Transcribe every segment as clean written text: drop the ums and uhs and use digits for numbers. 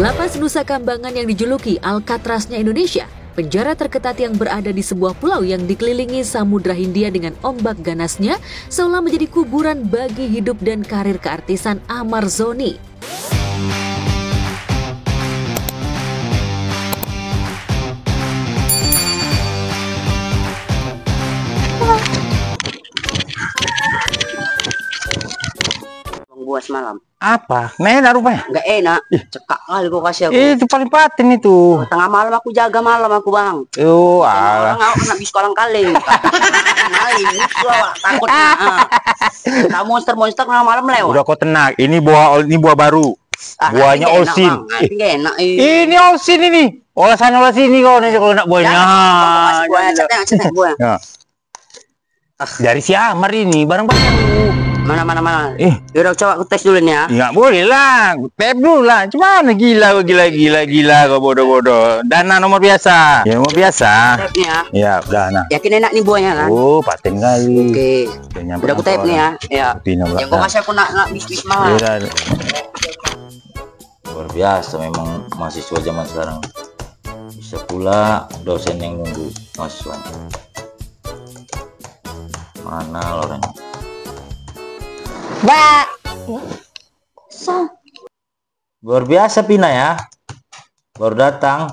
Lapas Nusa Kambangan yang dijuluki Alcatraznya Indonesia, penjara terketat yang berada di sebuah pulau yang dikelilingi Samudra Hindia dengan ombak ganasnya, seolah menjadi kuburan bagi hidup dan karir keartisan Amar Zoni. Buah semalam. Apa? Nah, enak rupanya. Enggak enak. Cekak kali kok kasih aku. Itu paling paten itu. Tengah malam aku jaga malam aku, Bang. Alah. Orang kena bis kolang kali. Takutnya. Tahu monster-monster tengah malam lewat. Udah kau tenang. Ini buah baru. Buahnya Osin. Enggak enak. Ini Osin ini. Olasan ini kau nih kalau nak buahnya. Buahnya cetek buah. Dari si Amar ini barang baru. Mana. Yaudah coba aku tes dulu nih ya. Enggak boleh lah. Tes dulu lah. Cuman gila kau bodoh. Dana nomor biasa. Ya nomor biasa. Tes nih ya. Ya udah nah. Yakin enak nih buahnya kan? Oh, paten kali. Oke. Udah aku tes nih ya. Ya. Yang kau kasih aku nak bis malam. Luar biasa memang mahasiswa zaman sekarang. Bisa pula dosen yang nunggu mahasiswanya. Mana Loren? Mbak. Luar biasa Pina ya. Baru datang.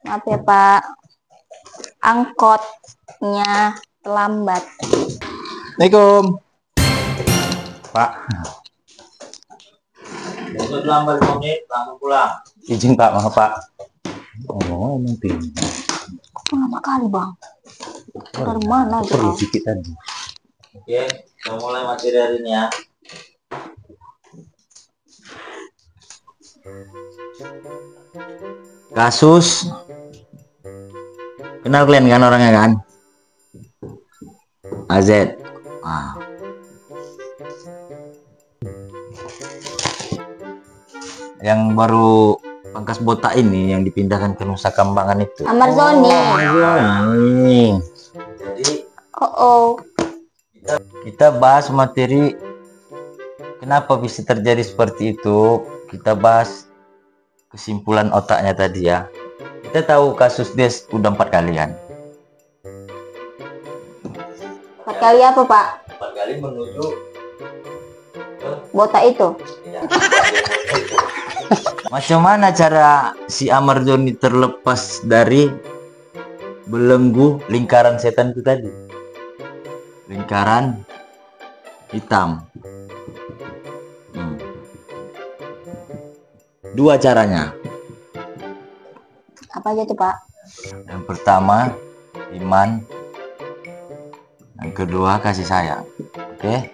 Maaf ya Pak. Angkotnya terlambat. Assalamualaikum. Pak. Besok lambat 5 menit, langsung pulang. Izin Pak, maaf Pak. Oh, nanti. Kok lama kali Bang? Dari mana itu? Perlu sedikit tadi. Oke, kita mulai materi hari ini ya. Kasus. Kenal kalian kan orangnya kan? AZ. Yang baru pangkas botak ini yang dipindahkan ke Nusa Kambangan itu. Amar Zoni. Jadi kita bahas materi kenapa bisa terjadi seperti itu. Kita bahas kesimpulan otaknya tadi ya. Kita tahu kasus dia udah 4 kali kan. 4 kali apa Pak? 4 kali menuju Botak itu. ya, macam mana cara si Amar Zoni terlepas dari belenggu lingkaran setan itu tadi? Lingkaran hitam. 2 caranya. Apa aja tuh Pak? Yang pertama iman, yang kedua kasih sayang. Oke.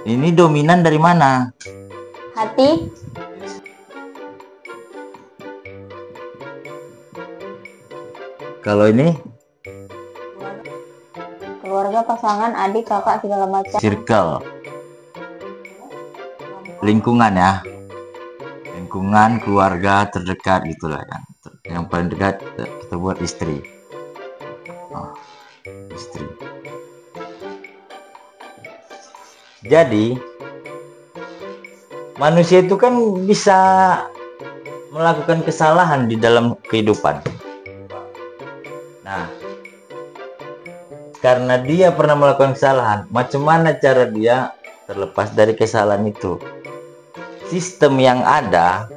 Ini dominan dari mana? Hati. Kalau ini Keluarga, pasangan, adik, kakak, segala macam. circle, lingkungan ya, lingkungan keluarga terdekat gitulah kan. Yang paling dekat kita buat istri. Istri. Jadi manusia itu kan bisa melakukan kesalahan di dalam kehidupan. Nah, karena dia pernah melakukan kesalahan, macam mana cara dia terlepas dari kesalahan itu? Sistem yang ada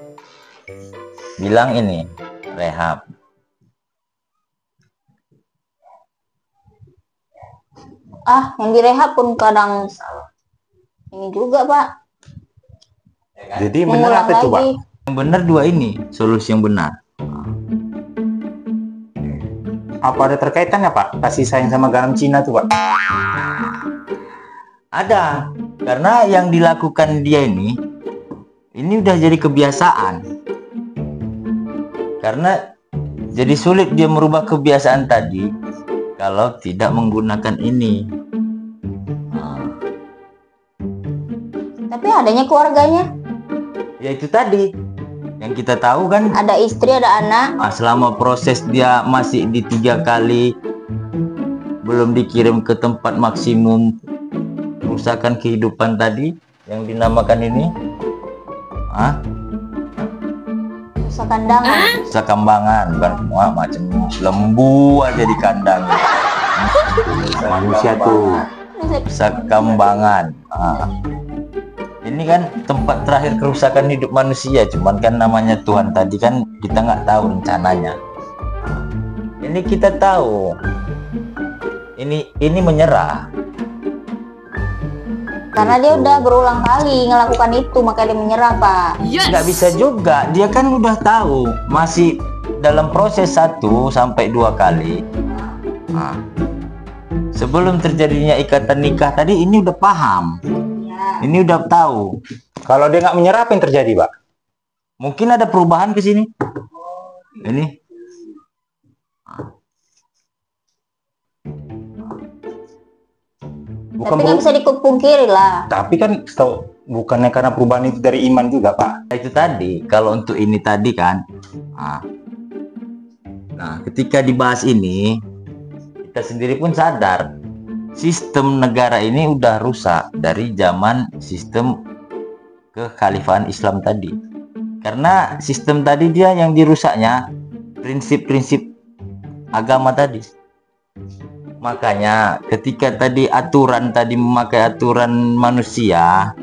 bilang ini rehab. Yang direhab pun kadang ini juga Pak. Jadi benar apa itu Pak? Yang benar 2 ini solusi yang benar. Apa ada terkaitannya Pak? Kasih sayang sama garam Cina tuh Pak? Ada, karena yang dilakukan dia ini udah jadi kebiasaan. Karena jadi sulit dia merubah kebiasaan tadi kalau tidak menggunakan ini. Tapi adanya keluarganya. Ya itu tadi yang kita tahu kan. Ada istri, ada anak. Selama proses dia masih di 3 kali, belum dikirim ke tempat maksimum kerusakan kehidupan tadi, yang dinamakan ini? Rusa kandangan. Rusa kambangan, bukan semua macam lembu aja di kandang. Manusia tuh rusa kambangan. Ini kan tempat terakhir kerusakan hidup manusia, cuman kan namanya Tuhan tadi kan kita nggak tahu rencananya. Ini kita tahu. Ini menyerah. Karena dia udah berulang kali ngelakukan itu, makanya dia menyerah, Pak. Nggak bisa juga, dia kan udah tahu masih dalam proses 1 sampai 2 kali. Sebelum terjadinya ikatan nikah tadi, ini udah paham, ini udah tahu. Kalau dia nggak menyerah, apa yang terjadi, Pak? Mungkin ada perubahan ke sini. Ini Tapi nggak bisa dipungkiri lah. Tapi kan bukannya karena perubahan itu dari iman juga, Pak? itu tadi, kalau untuk ini tadi kan. Nah, ketika dibahas ini, kita sendiri pun sadar sistem negara ini udah rusak dari zaman sistem kekhalifahan Islam tadi. Karena sistem tadi dia yang dirusaknya prinsip-prinsip agama tadi. Makanya ketika tadi aturan tadi memakai aturan manusia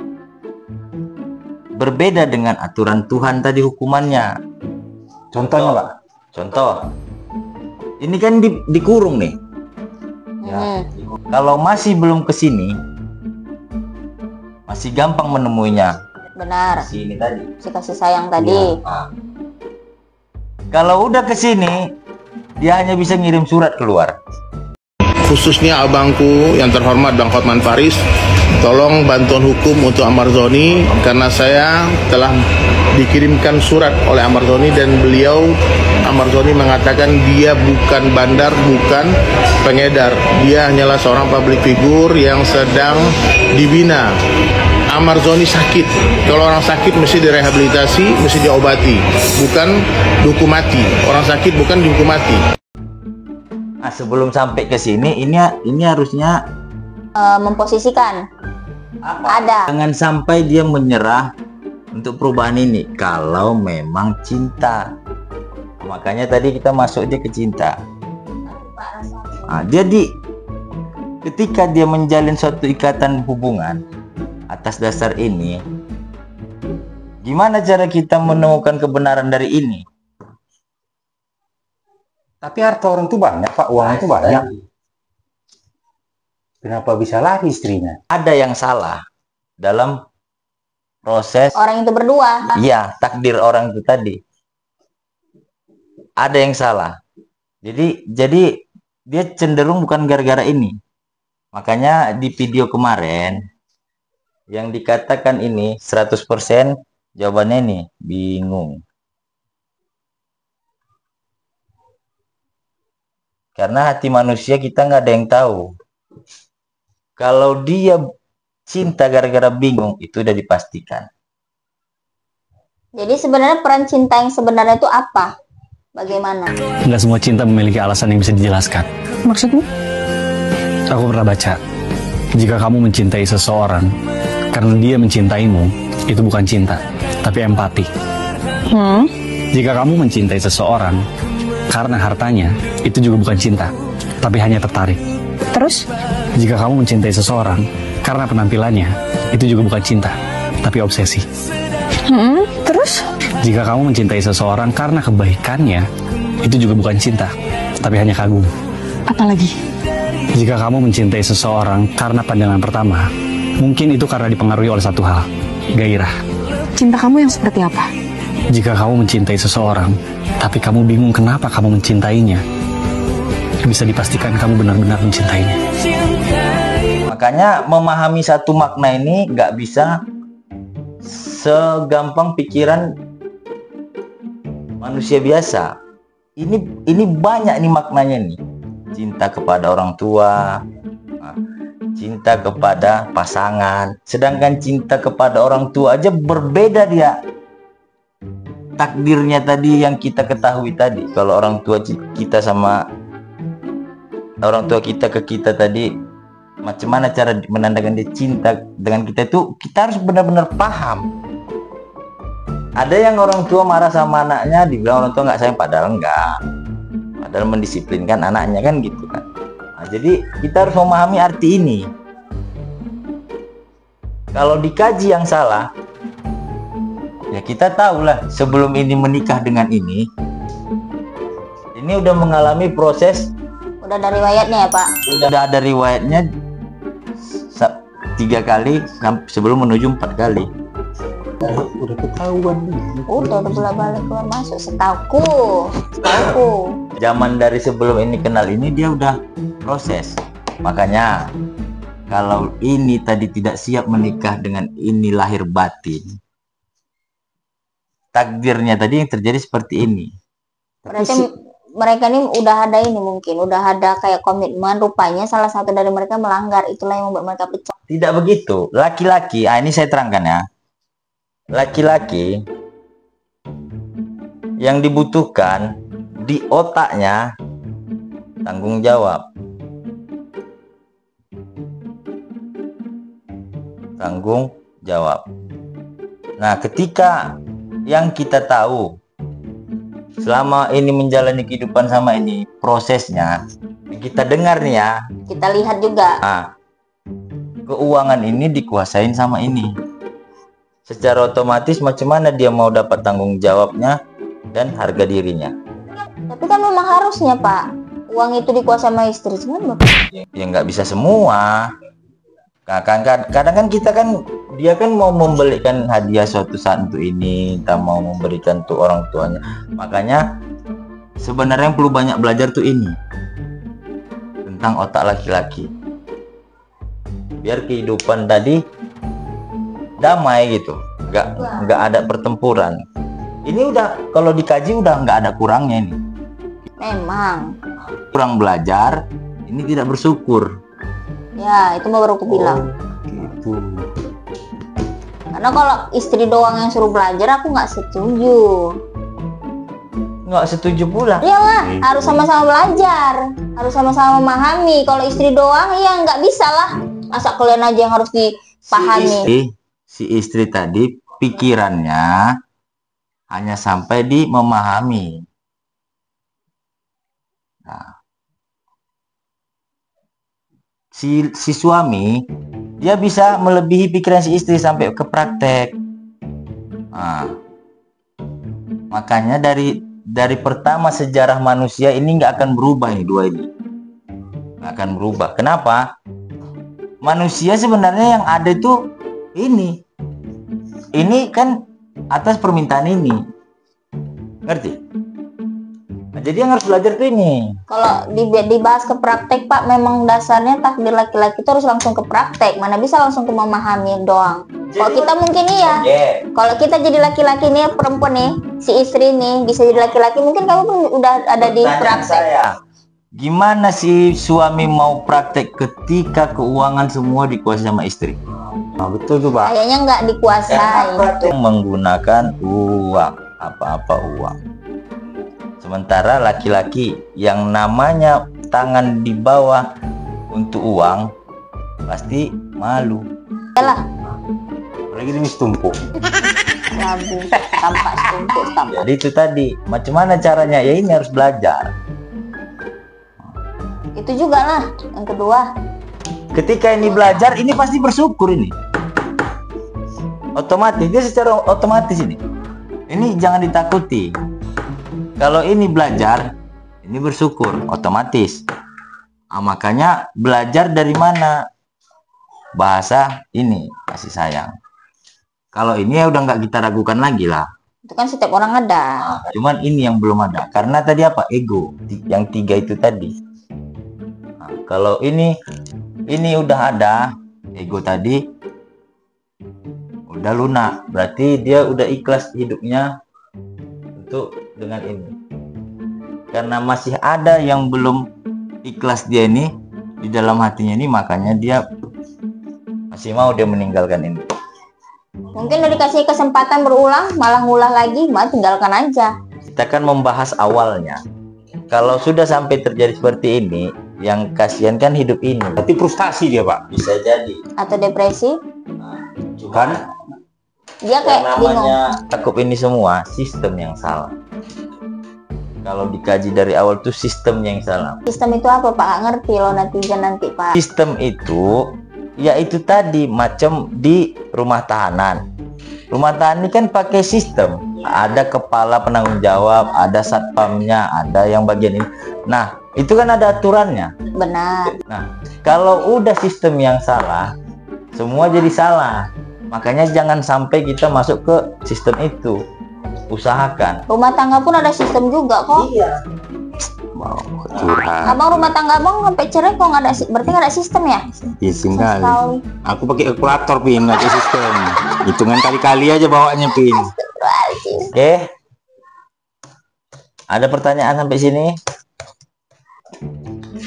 berbeda dengan aturan Tuhan tadi hukumannya. Contohnya, Pak? Contoh, ini kan dikurung nih. Kalau masih belum ke sini, masih gampang menemuinya. Benar. Sini tadi. Si kasih sayang tadi. Kalau udah ke sini, dia hanya bisa ngirim surat keluar. Khususnya abangku yang terhormat Bang Hotman Paris, tolong bantuan hukum untuk Amarzoni karena saya telah dikirimkan surat oleh Amarzoni dan Amarzoni mengatakan dia bukan bandar, bukan pengedar, dia hanyalah seorang public figure yang sedang dibina. Amarzoni sakit, kalau orang sakit mesti direhabilitasi, mesti diobati, bukan dihukum mati. Orang sakit bukan dihukum mati. Nah, sebelum sampai ke sini, ini harusnya Memposisikan. Ada. Jangan sampai dia menyerah untuk perubahan ini. Kalau memang cinta, makanya tadi kita masuk dia ke cinta. Ketika dia menjalin suatu ikatan hubungan atas dasar ini, gimana cara kita menemukan kebenaran dari ini? Tapi harta orang itu banyak, Pak. Uang itu banyak. Kenapa bisa lari istrinya? Ada yang salah dalam proses Orang itu berdua. iya, takdir orang itu tadi. Ada yang salah. Jadi dia cenderung bukan gara-gara ini. Makanya di video kemarin yang dikatakan ini 100% jawabannya ini bingung. Karena hati manusia kita nggak ada yang tahu. Kalau dia cinta gara-gara bingung, itu udah dipastikan. Jadi sebenarnya peran cinta yang sebenarnya itu apa? Bagaimana? Nggak semua cinta memiliki alasan yang bisa dijelaskan. Maksudmu? Aku pernah baca, jika kamu mencintai seseorang karena dia mencintaimu, itu bukan cinta, tapi empati. Jika kamu mencintai seseorang karena hartanya, itu juga bukan cinta, tapi hanya tertarik. Terus? Jika kamu mencintai seseorang karena penampilannya, itu juga bukan cinta, tapi obsesi. Terus? Jika kamu mencintai seseorang karena kebaikannya, itu juga bukan cinta, tapi hanya kagum. Apalagi? Jika kamu mencintai seseorang karena pandangan pertama, mungkin itu karena dipengaruhi oleh satu hal, gairah. Cinta kamu yang seperti apa? Jika kamu mencintai seseorang, tapi kamu bingung kenapa kamu mencintainya, bisa dipastikan kamu benar-benar mencintainya. Makanya memahami satu makna ini nggak bisa segampang pikiran manusia biasa. Ini banyak nih maknanya nih. Cinta kepada orang tua, cinta kepada pasangan. Sedangkan cinta kepada orang tua aja berbeda dia. Takdirnya tadi yang kita ketahui tadi. Kalau orang tua kita sama orang tua kita ke kita tadi macam mana cara menandakan dia cinta dengan kita itu, kita harus benar-benar paham. Ada yang orang tua marah sama anaknya, dibilang orang tua nggak sayang, padahal enggak, padahal mendisiplinkan anaknya kan gitu kan. Nah, jadi kita harus memahami arti ini. Kalau dikaji yang salah, ya kita tahulah sebelum ini menikah dengan ini udah mengalami proses, udah ada riwayatnya ya Pak? Udah ada riwayatnya 3 kali sebelum menuju 4 kali. Udah ketahuan nih. Udah bolak-balik keluar masuk, setauku. Zaman dari sebelum ini kenal ini dia udah proses. Makanya kalau ini tadi tidak siap menikah dengan ini lahir batin, takdirnya tadi yang terjadi seperti ini. Berarti mereka ini udah ada ini, mungkin udah ada kayak komitmen, rupanya salah satu dari mereka melanggar, itulah yang membuat mereka pecah. Tidak begitu. Laki-laki, ini saya terangkan ya. Laki-laki yang dibutuhkan di otaknya tanggung jawab. Tanggung jawab. Nah, ketika yang kita tahu selama ini menjalani kehidupan sama ini, prosesnya kita dengar nih ya, kita lihat juga, keuangan ini dikuasain sama ini, secara otomatis macam mana dia mau dapat tanggung jawabnya dan harga dirinya. Tapi kan memang harusnya Pak, uang itu dikuasai sama istri, cuman ya nggak bisa semua. Kadang kan kita kan, dia kan mau membelikan hadiah suatu saat untuk ini, kita mau memberikan untuk orang tuanya. Makanya sebenarnya yang perlu banyak belajar tuh ini tentang otak laki-laki, biar kehidupan tadi damai gitu, nggak ada pertempuran. Ini udah, kalau dikaji udah nggak ada kurangnya ini. Memang Kurang belajar, ini tidak bersyukur. ya, itu baru aku bilang. Gitu. Karena kalau istri doang yang suruh belajar, aku nggak setuju. Nggak setuju pula. Iyalah, harus sama-sama belajar, harus sama-sama memahami. Kalau istri doang, ya nggak bisa lah. Masa kalian aja yang harus dipahami. Si istri tadi pikirannya hanya sampai di memahami. Nah, si suami dia bisa melebihi pikiran si istri sampai ke praktek. Nah, makanya dari pertama sejarah manusia ini nggak akan berubah nih, dua ini nggak akan berubah. Kenapa? Manusia sebenarnya yang ada itu ini kan atas permintaan ini, ngerti? Nah, jadi yang harus belajar tuh ini. Kalau dibahas ke praktek Pak, memang dasarnya takdir laki-laki itu harus langsung ke praktek, mana bisa langsung ke memahami doang. Kalau kita mungkin iya. Kalau kita jadi laki-laki nih, perempuan nih, si istri nih bisa jadi laki-laki, mungkin kamu pun udah ada di praktek. Gimana si suami mau praktek ketika keuangan semua dikuasai sama istri? Nah, betul tuh Pak. Kayaknya nggak dikuasai. Menggunakan uang, apa-apa uang. Sementara laki-laki yang namanya tangan di bawah untuk uang pasti malu. Yalah. Apalagi ini tumpuk. Labu, tampak tumpuk, tampak. Jadi itu tadi, macam mana caranya? Ya ini harus belajar. Itu juga lah yang kedua. Ketika ini belajar, ini pasti bersyukur ini. Otomatis, dia secara otomatis ini. Ini jangan ditakuti. Kalau ini belajar, ini bersyukur, otomatis. Nah, makanya belajar dari mana? Bahasa ini, kasih sayang. Kalau ini ya udah nggak kita ragukan lagi lah. Itu kan setiap orang ada. Cuman ini yang belum ada. Karena tadi apa? Ego. Yang 3 itu tadi. Nah, kalau ini udah ada, ego tadi udah lunak. Berarti dia udah ikhlas hidupnya untuk dengan ini. Karena masih ada yang belum ikhlas dia ini di dalam hatinya ini, makanya dia masih mau dia meninggalkan ini. Mungkin udah dikasih kesempatan berulang, malah ngulah lagi, malah tinggalkan aja. Kita kan membahas awalnya. Kalau sudah sampai terjadi seperti ini, Yang kasihan kan hidup ini. Berarti frustasi dia, Pak. Bisa jadi. Atau depresi? Kan Dia kayak bingung. Takut ini semua sistem yang salah. Kalau dikaji dari awal tuh sistem yang salah. Sistem itu apa Pak? Nggak ngerti loh netizen nanti Pak. Sistem itu, ya itu tadi macam di rumah tahanan. Rumah tahanan ini kan pakai sistem. Ada kepala penanggung jawab, ada satpamnya, ada yang bagian ini. Nah, itu kan ada aturannya. Benar. Nah, kalau udah sistem yang salah, semua jadi salah. Makanya jangan sampai kita masuk ke sistem itu. Usahakan. Rumah tangga pun ada sistem juga kok. Iya. Wow, curhat. Abang rumah tangga abang sampai cerai kok nggak ada, berarti nggak ada sistem ya? Iya sekali. Aku pakai kalkulator Pin, nggak ada sistem. Hitungan kali-kali aja bawanya Pin. Oke. Ada pertanyaan sampai sini?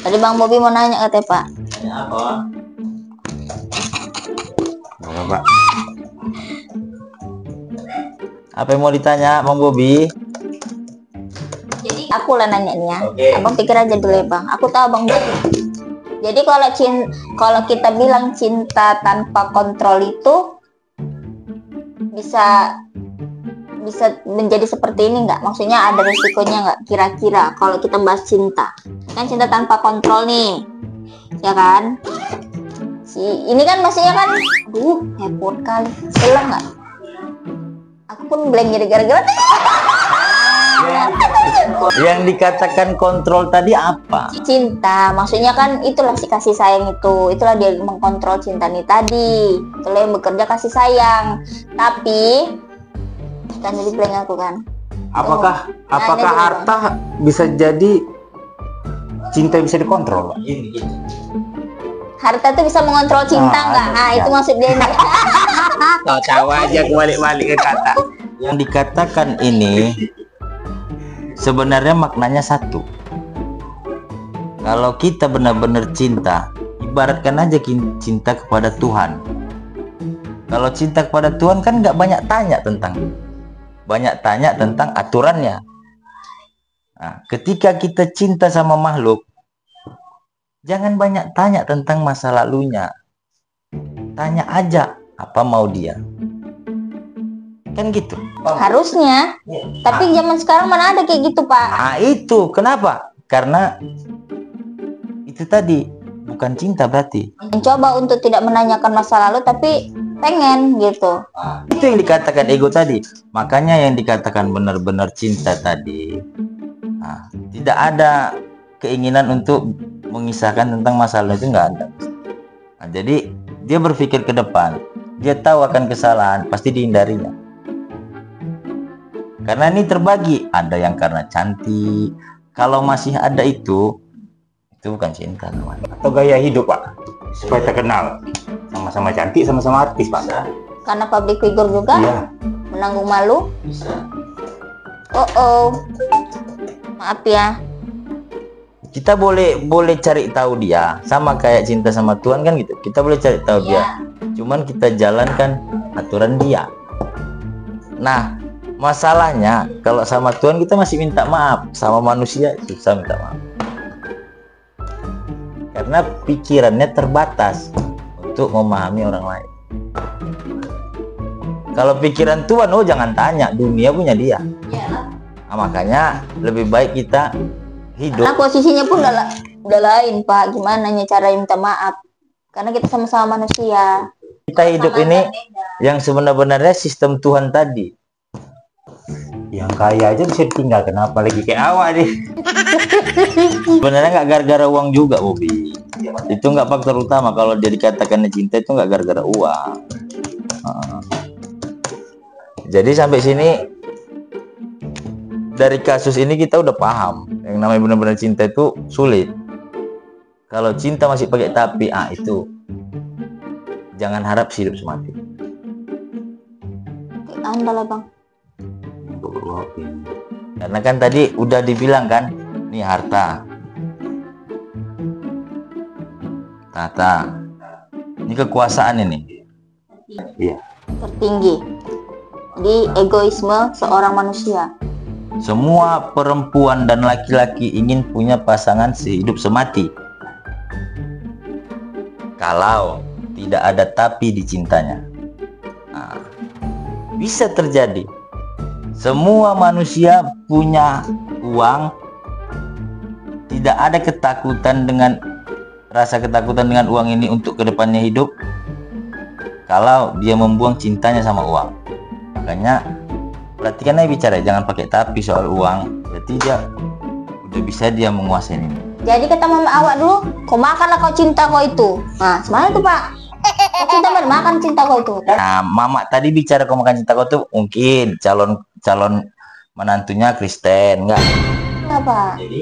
Tadi Bang Bobi mau nanya katanya Pak. Tanya apa? Pak. Apa yang mau ditanya, Bang Bobi? Jadi aku lah nanya nih ya. Oke. Abang pikir aja dulu ya Bang. Aku tahu Bang Bobi. Jadi kalau kita bilang cinta tanpa kontrol itu bisa menjadi seperti ini nggak? Maksudnya ada risikonya nggak? Kira-kira kalau kita bahas cinta, kan cinta tanpa kontrol nih, ya kan? Ini kan maksudnya kan, heboh kali, selang nggak? Aku pun blank jadi gara-gara. Yang dikatakan kontrol tadi apa? Cinta, maksudnya kan itulah si kasih sayang itulah dia mengkontrol cinta nih tadi, itulah yang bekerja kasih sayang. Tapi kan jadi blank aku kan. Apakah harta bisa jadi cinta bisa dikontrol? Harta tuh bisa mengontrol cinta nggak? Itu maksud dia nih. Tahu aja aku balik-balik ke kata. Yang dikatakan ini sebenarnya maknanya satu. Kalau kita benar-benar cinta, ibaratkan aja cinta kepada Tuhan. Kalau cinta kepada Tuhan kan nggak banyak tanya tentang aturannya. Nah, ketika kita cinta sama makhluk, jangan banyak tanya tentang masa lalunya. Tanya aja apa mau dia. Kan gitu. Harusnya. Tapi zaman sekarang mana ada kayak gitu, Pak? Ah, itu kenapa? Karena itu tadi bukan cinta berarti. Mencoba untuk tidak menanyakan masa lalu tapi pengen gitu. Itu yang dikatakan ego tadi. Makanya yang dikatakan benar-benar cinta tadi, tidak ada keinginan untuk mengisahkan tentang masa lalu, itu nggak ada. Nah, jadi dia berpikir ke depan. Dia tahu akan kesalahan, pasti dihindarinya. Karena ini terbagi, ada yang karena cantik. Kalau masih ada itu bukan cinta namanya. Atau gaya hidup Pak, supaya terkenal. Sama-sama cantik, sama-sama artis Pak. Bisa. Karena public figure juga. Iya. Menanggung malu. Bisa. Maaf ya. Kita boleh cari tahu dia, sama kayak cinta sama Tuhan kan gitu. Kita boleh cari tahu dia. Cuman kita jalankan aturan dia. Nah, masalahnya kalau sama Tuhan kita masih minta maaf, sama manusia susah minta maaf. Karena pikirannya terbatas untuk memahami orang lain. Kalau pikiran Tuhan, jangan tanya, dunia punya dia. Nah, makanya lebih baik kita hidup. Karena posisinya pun udah lain Pak. Gimana cara minta maaf? Karena kita sama-sama manusia. Kita hidup ini yang sebenarnya sistem Tuhan tadi. Yang kaya aja bisa ditinggal, kenapa lagi kayak awak nih? Sebenarnya nggak gara-gara uang juga, Bobi. Itu nggak faktor utama. Kalau dia dikatakan cinta itu nggak gara-gara uang. Jadi sampai sini dari kasus ini kita udah paham yang namanya benar-benar cinta itu sulit. Kalau cinta masih pakai tapi, itu jangan harap hidup semati. Anda lah Bang. Karena kan tadi udah dibilang kan, nih harta, tahta, ini kekuasaan ini. Iya. Tertinggi di egoisme seorang manusia. Semua perempuan dan laki-laki ingin punya pasangan sehidup semati. kalau tidak ada tapi di cintanya. Nah, bisa terjadi. Semua manusia punya uang, tidak ada rasa ketakutan dengan uang ini untuk kedepannya hidup kalau dia membuang cintanya sama uang. Makanya perhatikan aja bicara, jangan pakai tapi soal uang, berarti dia udah bisa dia menguasai ini. Jadi kata mama awak dulu, kau makanlah kau cinta kau itu. Nah, semangat tuh Pak. Kau cinta makan cinta kau itu. Nah, mama tadi bicara kau makan cinta kau tuh mungkin calon menantunya Kristen, enggak? Enggak Pak. Jadi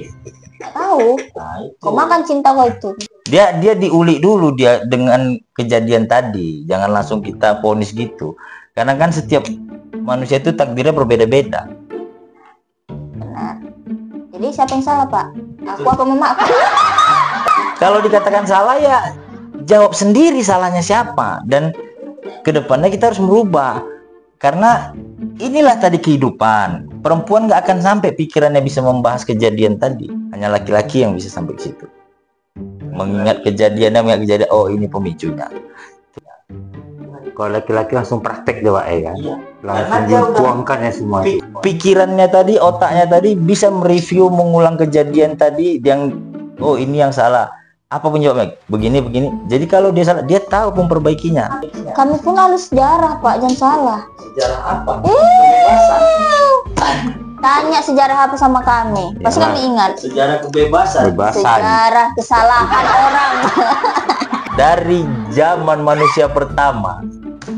nggak tahu. Nah, Kau makan cinta kau itu. Dia diulik dulu dia dengan kejadian tadi. Jangan langsung kita vonis gitu. Karena kan setiap manusia itu takdirnya berbeda-beda. Benar. Jadi siapa yang salah Pak? Aku apa mama aku? Kalau dikatakan salah ya jawab sendiri salahnya siapa. Dan kedepannya kita harus merubah. Karena inilah tadi kehidupan. Perempuan nggak akan sampai pikirannya bisa membahas kejadian tadi. Hanya laki-laki yang bisa sampai ke situ. Mengingat kejadian, oh ini pemicunya. Kalau laki-laki langsung praktek dia Pak ya. Langsung dituangkan ya semua itu. Pikirannya tadi, otaknya tadi bisa mereview, mengulang kejadian tadi yang oh ini yang salah. Apa penyebabnya? Begini. Jadi kalau dia salah, dia tahu memperbaikinya. Kami pun harus sejarah Pak, jangan salah. Sejarah apa? Tanya sejarah apa sama kami, pasti kami ingat. Sejarah kebebasan. Sejarah kesalahan orang. Dari zaman manusia pertama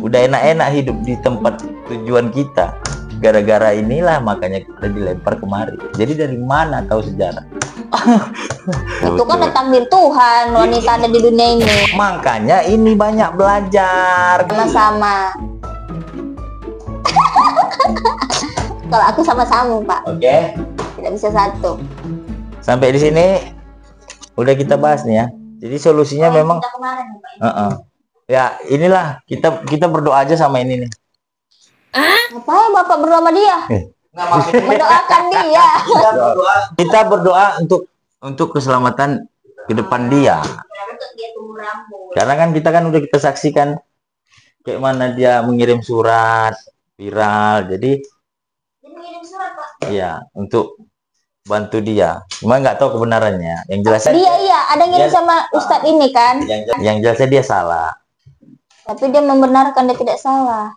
udah enak-enak hidup di tempat tujuan kita. Gara-gara inilah makanya kita dilempar kemari. Jadi dari mana tahu sejarah? Itu kan takdir Tuhan, wanita ada di dunia ini. Makanya ini banyak belajar. Sama-sama. Kalau aku sama-sama Pak. Oke. Tidak bisa satu. Sampai di sini udah kita bahas nih ya. Jadi solusinya memang ya inilah kita berdoa aja sama ini nih. Ngapain Bapak berdoa sama dia? Mendoakan dia. Kita berdoa untuk keselamatan ke depan dia. Karena kan kita udah saksikan kayak mana dia mengirim surat viral. Jadi iya, untuk bantu dia. Cuma nggak tahu kebenarannya. Yang jelas dia ada ngirim sama Ustadz ini kan. Yang jelasnya dia salah. Tapi dia membenarkan dia tidak salah.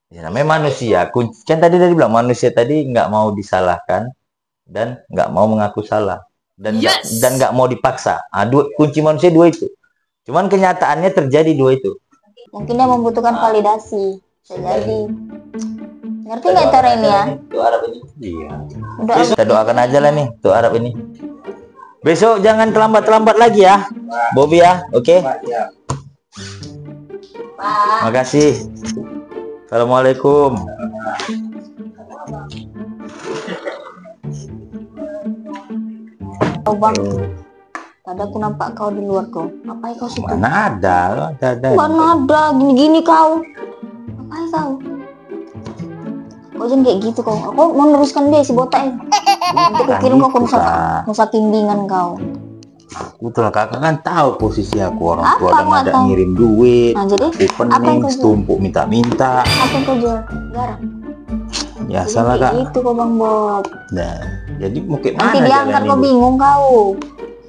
Ya, namanya manusia. Kan tadi bilang manusia tadi nggak mau disalahkan dan nggak mau mengaku salah dan nggak mau dipaksa. Kunci manusia dua itu. Cuman kenyataannya terjadi dua itu. Mungkin dia membutuhkan validasi. Bisa jadi. Ngerti nggak cara ini ya? Itu Arab ini. Iya. Kita doakan aja lah nih tuh Arab ini. Besok jangan terlambat lagi ya, Bobby ya. Oke. Makasih. Assalamualaikum. Oh bang, tadi aku nampak kau di luar kau. Apa kau situ? Mana ada. Mana ada gini-gini kau. Apa kau? Kau jangan kayak gitu kau. Aku mau meneruskan dia si botak ini. Nanti aku kirim kau ke nusa bimbingan kau. Aku tuh kakak kan tahu posisi aku, orang tua udah ada ngirim duit, opening, setumpuk minta-minta. Apa yang kau jual? Garam. Ya salah kak. Itu kau bang Bob. Nah, jadi mungkin nanti diangkat kau bingung kau.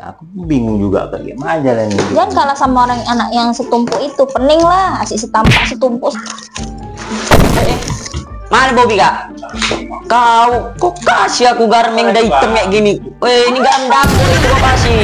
Aku bingung juga kak, gimana jalan ini. Jangan kalah sama orang anak yang setumpuk itu, pening lah, asik setampak setumpuk. Mana Bobby kak? Kau kok kasih aku garam yang udah hitam kayak gini? Weh, ini garam dapur itu kau kasih.